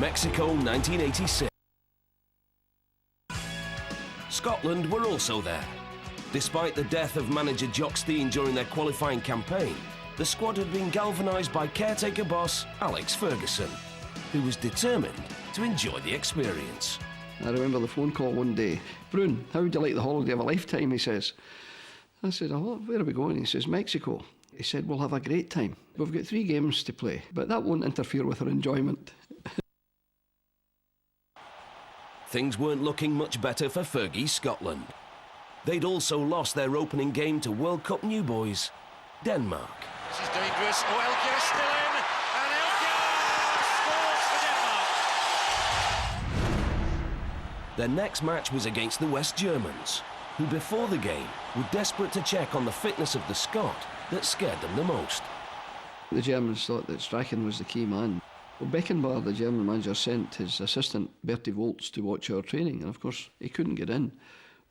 Mexico 1986. Scotland were also there. Despite the death of manager Jock Stein during their qualifying campaign, the squad had been galvanised by caretaker boss Alex Ferguson, who was determined to enjoy the experience. I remember the phone call one day. "Brune, how would you like the holiday of a lifetime?" he says. I said, "Oh, where are we going?" He says, "Mexico." He said, "We'll have a great time. We've got 3 games to play, but that won't interfere with our enjoyment." Things weren't looking much better for Fergie's Scotland. They'd also lost their opening game to World Cup new boys, Denmark. This is dangerous. Oh, Elkjær still in, and Elkjær scores for Denmark. Their next match was against the West Germans, who before the game were desperate to check on the fitness of the Scot that scared them the most. The Germans thought that Strachan was the key man. Well, Beckenbauer, the German manager, sent his assistant Bertie Volz to watch our training, and of course he couldn't get in.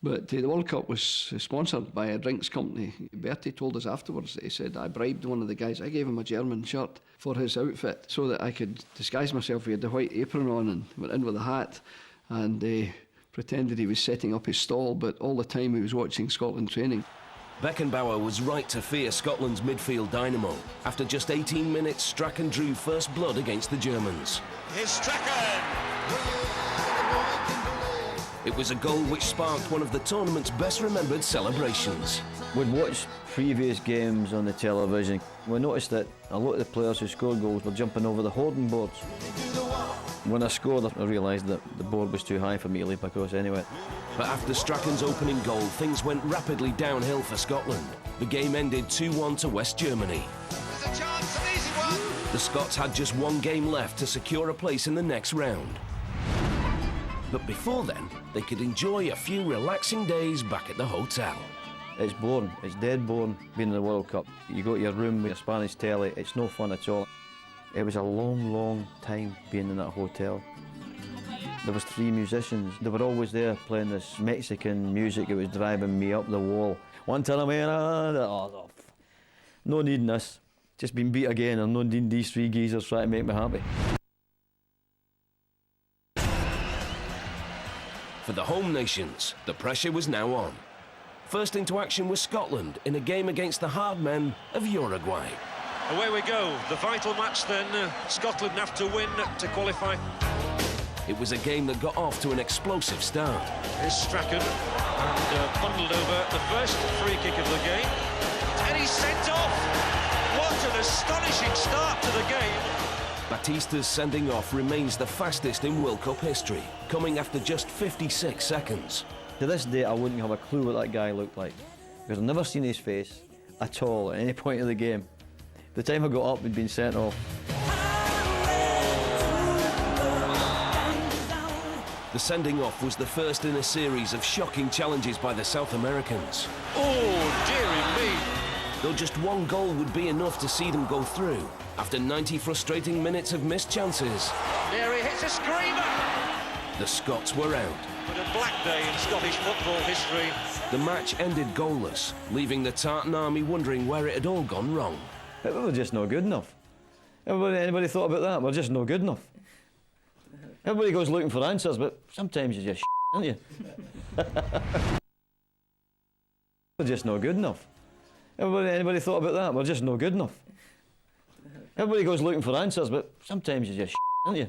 But the World Cup was sponsored by a drinks company. Bertie told us afterwards that he said, "I bribed one of the guys. I gave him a German shirt for his outfit so that I could disguise myself." He had the white apron on and went in with a hat and pretended he was setting up his stall, but all the time he was watching Scotland training. Beckenbauer was right to fear Scotland's midfield dynamo. After just 18 minutes, Strachan drew first blood against the Germans. Here's Strachan. It was a goal which sparked one of the tournament's best remembered celebrations. We'd watched previous games on the television. We noticed that a lot of the players who scored goals were jumping over the hoarding boards. When I scored, I realised that the board was too high for me to leap across anyway. But after Strachan's opening goal, things went rapidly downhill for Scotland. The game ended 2-1 to West Germany. There's a chance, an easy one. The Scots had just 1 game left to secure a place in the next round. But before then, they could enjoy a few relaxing days back at the hotel. It's boring, it's dead boring being in the World Cup. You go to your room with your Spanish telly, it's no fun at all. It was a long, long time being in that hotel. There was 3 musicians. They were always there playing this Mexican music. It was driving me up the wall. Guantanamera. No needing this. Just been beat again and no needing these 3 geezers trying to make me happy. For the home nations, the pressure was now on. First into action was Scotland in a game against the hard men of Uruguay. Away we go. The vital match then. Scotland have to win to qualify. It was a game that got off to an explosive start. Here's Strachan and bundled over the first free kick of the game. And he's sent off. What an astonishing start to the game. Batista's sending off remains the fastest in World Cup history, coming after just 56 seconds. To this day, I wouldn't have a clue what that guy looked like, because I've never seen his face at all at any point of the game. The time I got up, he'd been sent off. The sending off was the first in a series of shocking challenges by the South Americans. Oh, dearie me. Though just 1 goal would be enough to see them go through, after 90 frustrating minutes of missed chances, There he hits a screamer. the Scots were out. But a black day in Scottish football history. The match ended goalless, leaving the Tartan Army wondering where it had all gone wrong. We were just not good enough. Anybody thought about that? We're just not good enough. Everybody goes looking for answers, but sometimes you're just aren't you? We're just not good enough. Anybody thought about that? We're just not good enough. Everybody goes looking for answers, but sometimes you're just aren't you?